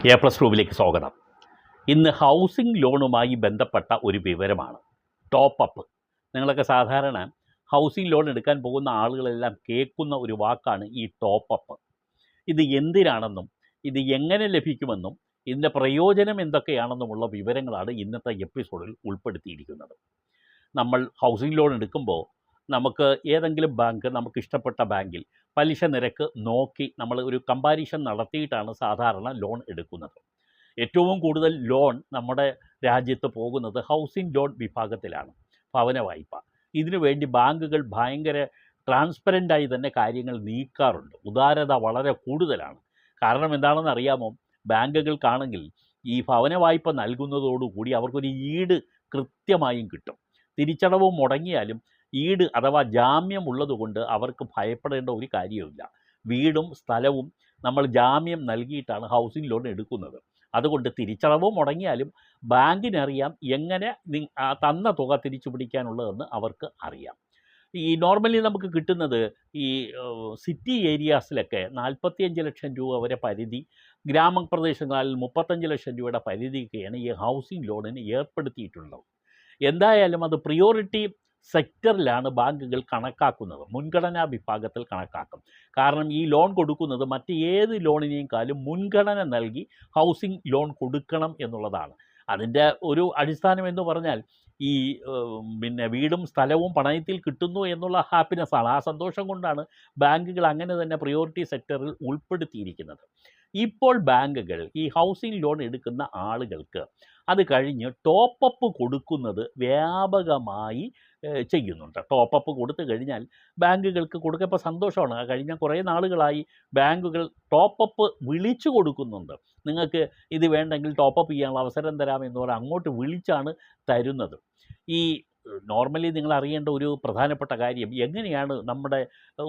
A+Rooമിലേക്ക് സ്വാഗതം. ഇന്ന് ഹൗസിംഗ് ലോണുമായി ബന്ധപ്പെട്ട ഒരു വിവരമാണ് ടോപ്പ് അപ്പ്. നിങ്ങളൊക്കെ സാധാരണ ഹൗസിംഗ് ലോൺ എടുക്കാൻ പോകുന്ന ആളുകളെല്ലാം കേൾക്കുന്ന ഒരു വാക്കാണ് ഈ ടോപ്പ് അപ്പ്. ഇത് എന്തിനാണെന്നും ഇത് എങ്ങനെ ലഭിക്കുമെന്നും ഇതിൻ്റെ പ്രയോജനം എന്തൊക്കെയാണെന്നുമുള്ള വിവരങ്ങളാണ് ഇന്നത്തെ എപ്പിസോഡിൽ ഉൾപ്പെടുത്തിയിരിക്കുന്നത്. നമ്മൾ ഹൗസിംഗ് ലോൺ എടുക്കുമ്പോൾ നമുക്ക് ഏതെങ്കിലും ബാങ്ക്, നമുക്ക് ഇഷ്ടപ്പെട്ട ബാങ്കിൽ പലിശ നിരക്ക് നോക്കി നമ്മൾ ഒരു കമ്പാരിഷൻ നടത്തിയിട്ടാണ് സാധാരണ ലോൺ എടുക്കുന്നത്. ഏറ്റവും കൂടുതൽ ലോൺ നമ്മുടെ രാജ്യത്ത് പോകുന്നത് ഹൗസിംഗ് ലോൺ വിഭാഗത്തിലാണ്, ഭവന വായ്പ. ഇതിനു വേണ്ടി ബാങ്കുകൾ ഭയങ്കര ട്രാൻസ്പെറൻ്റായി തന്നെ കാര്യങ്ങൾ നീക്കാറുണ്ട്. ഉദാരത വളരെ കൂടുതലാണ്. കാരണം എന്താണെന്ന് അറിയാമോ? ബാങ്കുകൾക്കാണെങ്കിൽ ഈ ഭവന വായ്പ നൽകുന്നതോടുകൂടി അവർക്കൊരു ഈട് കൃത്യമായും കിട്ടും. തിരിച്ചടവ് മുടങ്ങിയാലും ഈട് അഥവാ ജാമ്യം ഉള്ളതുകൊണ്ട് അവർക്ക് ഭയപ്പെടേണ്ട ഒരു കാര്യവുമില്ല. വീടും സ്ഥലവും നമ്മൾ ജാമ്യം നൽകിയിട്ടാണ് ഹൗസിംഗ് ലോൺ എടുക്കുന്നത്. അതുകൊണ്ട് തിരിച്ചടവ് മുടങ്ങിയാലും ബാങ്കിനറിയാം എങ്ങനെ തന്ന തുക തിരിച്ചു പിടിക്കാനുള്ളതെന്ന് അവർക്ക് അറിയാം. ഈ നോർമലി നമുക്ക് കിട്ടുന്നത് ഈ സിറ്റി ഏരിയാസിലൊക്കെ 45 ലക്ഷം രൂപ വരെ പരിധി, ഗ്രാമപ്രദേശങ്ങളിൽ 35 ലക്ഷം രൂപയുടെ പരിധിയൊക്കെയാണ് ഈ ഹൗസിംഗ് ലോണിന് ഏർപ്പെടുത്തിയിട്ടുള്ളത്. എന്തായാലും അത് പ്രിയോറിറ്റി സെക്ടറിലാണ് ബാങ്കുകൾ കണക്കാക്കുന്നത്, മുൻഗണനാ വിഭാഗത്തിൽ കണക്കാക്കും. കാരണം ഈ ലോൺ കൊടുക്കുന്നത് മറ്റ് ഏത് ലോണിനേക്കാളും മുൻഗണന നൽകി ഹൗസിംഗ് ലോൺ കൊടുക്കണം എന്നുള്ളതാണ്. അതിൻ്റെ ഒരു അടിസ്ഥാനം എന്ന് പറഞ്ഞാൽ ഈ വീടും സ്ഥലവും പണയത്തിൽ കിട്ടുന്നു എന്നുള്ള ഹാപ്പിനെസ്സാണ്. ആ സന്തോഷം കൊണ്ടാണ് ബാങ്കുകൾ അങ്ങനെ തന്നെ പ്രിയോറിറ്റി സെക്ടറിൽ ഉൾപ്പെടുത്തിയിരിക്കുന്നത്. ഇപ്പോൾ ബാങ്കുകൾ ഈ ഹൗസിംഗ് ലോൺ എടുക്കുന്ന ആളുകൾക്ക് അത് കഴിഞ്ഞ് ടോപ്പപ്പ് കൊടുക്കുന്നത് വ്യാപകമായി ചെയ്യുന്നുണ്ട്. ടോപ്പപ്പ് കൊടുത്തു കഴിഞ്ഞാൽ ബാങ്കുകൾക്ക് കൊടുക്കപ്പോൾ സന്തോഷമാണ്. കഴിഞ്ഞ കുറേ നാളുകളായി ബാങ്കുകൾ ടോപ്പപ്പ് വിളിച്ചു കൊടുക്കുന്നുണ്ട്. നിങ്ങൾക്ക് ഇത് വേണ്ടെങ്കിൽ ടോപ്പപ്പ് ചെയ്യാനുള്ള അവസരം തരാമെന്ന് പറഞ്ഞാൽ അങ്ങോട്ട് വിളിച്ചാണ് തരുന്നത്. ഈ നോർമലി നിങ്ങൾ അറിയേണ്ട ഒരു പ്രധാനപ്പെട്ട കാര്യം, എങ്ങനെയാണ് നമ്മുടെ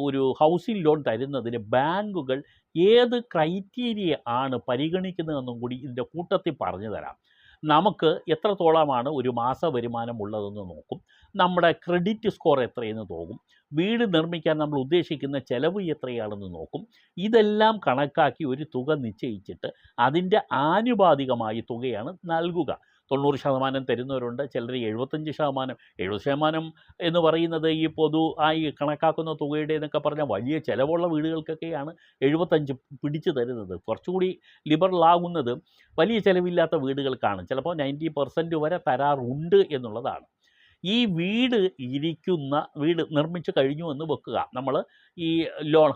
ഒരു ഹൗസിംഗ് ലോൺ തരുന്നതിന് ബാങ്കുകൾ ഏത് ക്രൈറ്റീരിയ ആണ് പരിഗണിക്കുന്നതെന്നും കൂടി ഇതിൻ്റെ കൂട്ടത്തിൽ പറഞ്ഞു തരാം. നമുക്ക് എത്രത്തോളമാണ് ഒരു മാസ വരുമാനം ഉള്ളതെന്ന് നോക്കും, നമ്മുടെ ക്രെഡിറ്റ് സ്കോർ എത്രയെന്ന് നോക്കും, വീട് നിർമ്മിക്കാൻ നമ്മൾ ഉദ്ദേശിക്കുന്ന ചിലവ് എത്രയാണെന്ന് നോക്കും. ഇതെല്ലാം കണക്കാക്കി ഒരു തുക നിശ്ചയിച്ചിട്ട് അതിൻ്റെ ആനുപാതികമായ തുകയാണ് നൽകുക. 90% തരുന്നവരുണ്ട്, ചിലർ 75%. 70% എന്ന് പറയുന്നത് ഈ പൊതുവായി കണക്കാക്കുന്ന തുകയുടെ എന്നൊക്കെ പറഞ്ഞാൽ വലിയ ചിലവുള്ള വീടുകൾക്കൊക്കെയാണ് 75 പിടിച്ചു തരുന്നത്. കുറച്ചുകൂടി ലിബറലാകുന്നത് വലിയ ചിലവില്ലാത്ത വീടുകൾക്കാണ്. ചിലപ്പോൾ 90% വരെ തരാറുണ്ട് എന്നുള്ളതാണ്. ഈ വീട് നിർമ്മിച്ച് കഴിഞ്ഞു എന്ന് വെക്കുക, നമ്മൾ ഈ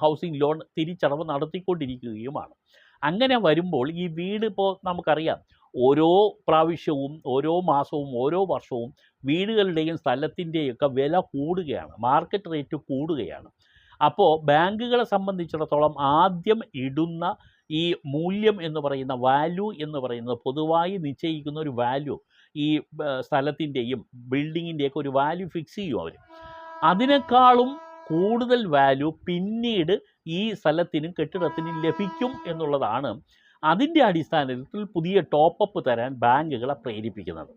ഹൗസിംഗ് ലോൺ തിരിച്ചടവ് നടത്തിക്കൊണ്ടിരിക്കുകയുമാണ്. അങ്ങനെ വരുമ്പോൾ ഈ വീട് ഇപ്പോൾ നമുക്കറിയാം, ഓരോ പ്രാവശ്യവും ഓരോ മാസവും ഓരോ വർഷവും വീടുകളുടെയും സ്ഥലത്തിൻ്റെയൊക്കെ വില കൂടുകയാണ്, മാർക്കറ്റ് റേറ്റ് കൂടുകയാണ്. അപ്പോൾ ബാങ്കുകളെ സംബന്ധിച്ചിടത്തോളം ആദ്യം ഇടുന്ന ഈ മൂല്യം എന്ന് പറയുന്ന വാല്യൂ എന്ന് പറയുന്നത് പൊതുവായി നിശ്ചയിക്കുന്ന ഒരു വാല്യൂ, ഈ സ്ഥലത്തിൻ്റെയും ബിൽഡിങ്ങിൻ്റെയൊക്കെ ഒരു വാല്യൂ ഫിക്സ് ചെയ്യും അവർ. അതിനേക്കാളും കൂടുതൽ വാല്യൂ പിന്നീട് ഈ സ്ഥലത്തിനും കെട്ടിടത്തിനും ലഭിക്കും എന്നുള്ളതാണ് അതിൻ്റെ അടിസ്ഥാനത്തിൽ പുതിയ ടോപ്പപ്പ് തരാൻ ബാങ്കുകളെ പ്രേരിപ്പിക്കുന്നത്.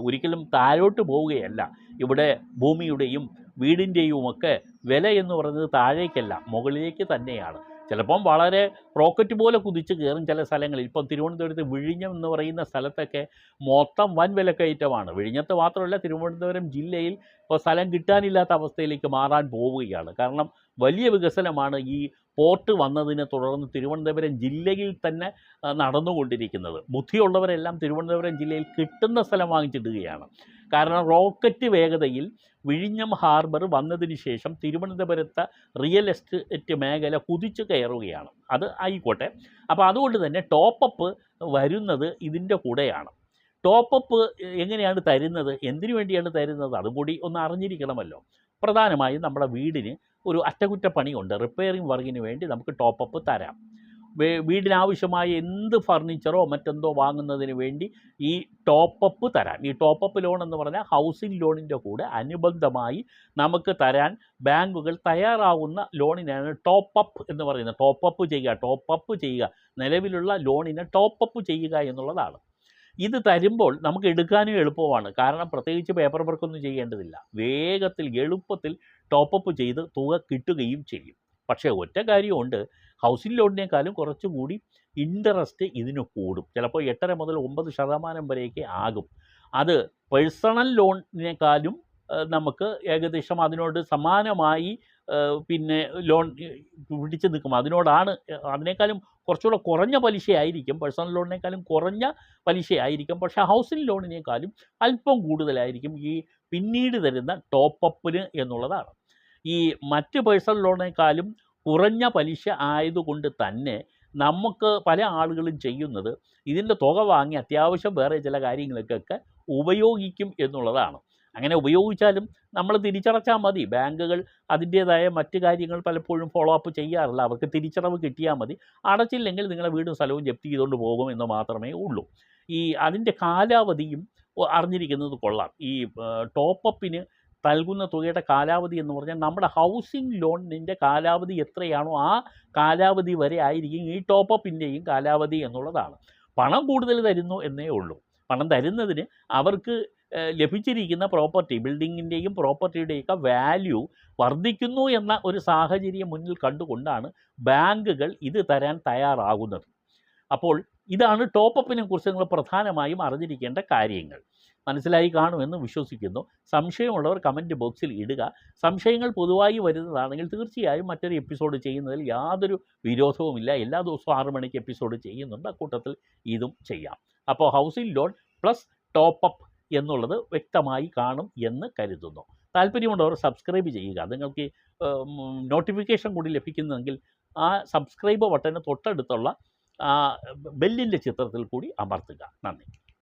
ഒരിക്കലും താഴോട്ട് പോവുകയല്ല. ഇവിടെ ഭൂമിയുടെയും വീടിൻ്റെയും ഒക്കെ വില എന്ന് പറയുന്നത് താഴേക്കല്ല, മുകളിലേക്ക് തന്നെയാണ്. ചിലപ്പം വളരെ റോക്കറ്റ് പോലെ കുതിച്ച് കയറും ചില സ്ഥലങ്ങളിൽ. ഇപ്പം തിരുവനന്തപുരത്ത് വിഴിഞ്ഞം എന്ന് പറയുന്ന സ്ഥലത്തൊക്കെ മൊത്തം വൻ വിലക്കയറ്റമാണ്. വിഴിഞ്ഞത്ത് മാത്രമല്ല, തിരുവനന്തപുരം ജില്ലയിൽ ഇപ്പോൾ സ്ഥലം കിട്ടാനില്ലാത്ത അവസ്ഥയിലേക്ക് മാറാൻ പോവുകയാണ്. കാരണം വലിയ വികസനമാണ് ഈ പോർട്ട് വന്നതിനെ തുടർന്ന് തിരുവനന്തപുരം ജില്ലയിൽ തന്നെ നടന്നുകൊണ്ടിരിക്കുന്നത്. ബുദ്ധിയുള്ളവരെല്ലാം തിരുവനന്തപുരം ജില്ലയിൽ കിട്ടുന്ന സ്ഥലം വാങ്ങിച്ചിടുകയാണ്. കാരണം റോക്കറ്റ് വേഗതയിൽ വിഴിഞ്ഞം ഹാർബർ വന്നതിന് ശേഷം തിരുവനന്തപുരത്തെ റിയൽ എസ്റ്റേറ്റ് മേഖല കുതിച്ചു കയറുകയാണ്. അത് ആയിക്കോട്ടെ. അപ്പോൾ അതുകൊണ്ട് തന്നെ ടോപ്പപ്പ് വരുന്നത് ഇതിൻ്റെ കൂടെയാണ്. ടോപ്പപ്പ് എങ്ങനെയാണ് തരുന്നത്, എന്തിനു വേണ്ടിയാണ് തരുന്നത്, അതുകൂടി ഒന്ന് അറിഞ്ഞിരിക്കണമല്ലോ. പ്രധാനമായും നമ്മുടെ വീടിന് ഒരു അറ്റകുറ്റപ്പണിയുണ്ട്, റിപ്പയറിംഗ് വർക്കിന് വേണ്ടി നമുക്ക് ടോപ്പപ്പ് തരാം. വീടിനാവശ്യമായ എന്ത് ഫർണിച്ചറോ മറ്റെന്തോ വാങ്ങുന്നതിന് വേണ്ടി ഈ ടോപ്പപ്പ് തരാം. ഈ ടോപ്പപ്പ് ലോൺ എന്ന് പറഞ്ഞാൽ ഹൗസിംഗ് ലോണിൻ്റെ കൂടെ അനുബന്ധമായി നമുക്ക് തരാൻ ബാങ്കുകൾ തയ്യാറാവുന്ന ലോണിനാണ് ടോപ്പപ്പ് എന്ന് പറയുന്നത്. ടോപ്പപ്പ് ചെയ്യുക, നിലവിലുള്ള ലോണിനെ ടോപ്പപ്പ് ചെയ്യുക എന്നുള്ളതാണ്. ഇത് തരുമ്പോൾ നമുക്ക് എടുക്കാനും എളുപ്പമാണ്. കാരണം പ്രത്യേകിച്ച് പേപ്പർ വർക്കൊന്നും ചെയ്യേണ്ടതില്ല. വേഗത്തിൽ എളുപ്പത്തിൽ ടോപ്പപ്പ് ചെയ്ത് തുക കിട്ടുകയും ചെയ്യും. പക്ഷേ ഒറ്റ കാര്യമുണ്ട്, ഹൗസിംഗ് ലോണിനേക്കാളും കുറച്ചുകൂടി ഇൻട്രസ്റ്റ് ഇതിന് കൂടും. ചിലപ്പോൾ 8.5 മുതൽ 9% വരെയൊക്കെ ആകും. അത് പേഴ്സണൽ ലോണിനേക്കാളും നമുക്ക് ഏകദേശം അതിനോട് സമാനമായി പിന്നെ ലോൺ പിടിച്ച് നിൽക്കും. അതിനേക്കാളും കുറച്ചുകൂടെ കുറഞ്ഞ പലിശയായിരിക്കും, പേഴ്സണൽ ലോണിനേക്കാളും കുറഞ്ഞ പലിശയായിരിക്കും. പക്ഷേ ഹൗസിംഗ് ലോണിനേക്കാളും അല്പം കൂടുതലായിരിക്കും ഈ പിന്നീട് തരുന്ന ടോപ്പപ്പിന് എന്നുള്ളതാണ്. ഈ മറ്റ് പേഴ്സണൽ ലോണിനേക്കാളും കുറഞ്ഞ പലിശ ആയതുകൊണ്ട് തന്നെ നമുക്ക് പല ആളുകളും ചെയ്യുന്നത് ഇതിൻ്റെ തുക വാങ്ങി അത്യാവശ്യം വേറെ ചില കാര്യങ്ങൾക്കൊക്കെ ഉപയോഗിക്കും എന്നുള്ളതാണ്. അങ്ങനെ ഉപയോഗിച്ചാലും നമ്മൾ തിരിച്ചടച്ചാൽ മതി. ബാങ്കുകൾ അതിൻ്റേതായ മറ്റ് കാര്യങ്ങൾ പലപ്പോഴും ഫോളോ അപ്പ് ചെയ്യാറില്ല. അവർക്ക് തിരിച്ചടവ് കിട്ടിയാൽ മതി. അടച്ചില്ലെങ്കിൽ നിങ്ങളുടെ വീടും സ്ഥലവും ജപ്തി ചെയ്തുകൊണ്ട് പോകും എന്ന് മാത്രമേ ഉള്ളൂ. അതിൻ്റെ കാലാവധിയും അറിഞ്ഞിരിക്കുന്നത് കൊള്ളാം. ഈ ടോപ്പപ്പിന് നൽകുന്ന തുകയുടെ കാലാവധി എന്ന് പറഞ്ഞാൽ നമ്മുടെ ഹൗസിംഗ് ലോണിൻ്റെ കാലാവധി എത്രയാണോ ആ കാലാവധി വരെ ആയിരിക്കും ഈ ടോപ്പപ്പിൻ്റെയും കാലാവധി എന്നുള്ളതാണ്. പണം കൂടുതൽ തരുന്നു എന്നേ ഉള്ളൂ. പണം തരുന്നതിന് അവർക്ക് ലഭിച്ചിരിക്കുന്ന പ്രോപ്പർട്ടി, ബിൽഡിങ്ങിൻ്റെയും പ്രോപ്പർട്ടിയുടെയൊക്കെ വാല്യൂ വർദ്ധിക്കുന്നു എന്ന ഒരു സാഹചര്യം മുന്നിൽ കണ്ടുകൊണ്ടാണ് ബാങ്കുകൾ ഇത് തരാൻ തയ്യാറാകുന്നത്. അപ്പോൾ ഇതാണ് ടോപ്പപ്പിനെ കുറിച്ച് നിങ്ങൾ പ്രധാനമായും അറിഞ്ഞിരിക്കേണ്ട കാര്യങ്ങൾ. മനസ്സിലായി കാണുമെന്ന് വിശ്വസിക്കുന്നു. സംശയമുള്ളവർ കമൻറ്റ് ബോക്സിൽ ഇടുക. സംശയങ്ങൾ പൊതുവായി വരുന്നതാണെങ്കിൽ തീർച്ചയായും മറ്റൊരു എപ്പിസോഡ് ചെയ്യുന്നതിൽ യാതൊരു വിരോധവുമില്ല. എല്ലാ ദിവസവും 6 മണിക്ക് എപ്പിസോഡ് ചെയ്യുന്നുണ്ട്. അക്കൂട്ടത്തിൽ ഇതും ചെയ്യാം. അപ്പോൾ ഹൗസിംഗ് ലോൺ പ്ലസ് ടോപ്പപ്പ് എന്നുള്ളത് വ്യക്തമായി കാണും എന്ന് കരുതുന്നു. താല്പര്യമുള്ളവർ സബ്സ്ക്രൈബ് ചെയ്യുക. നിങ്ങൾക്ക് നോട്ടിഫിക്കേഷൻ കൂടി ലഭിക്കുന്നെങ്കിൽ ആ സബ്സ്ക്രൈബ് ബട്ടന് തൊട്ടടുത്തുള്ള ബെല്ലിൻ്റെ ചിത്രത്തിൽ കൂടി അമർത്തുക. നന്ദി.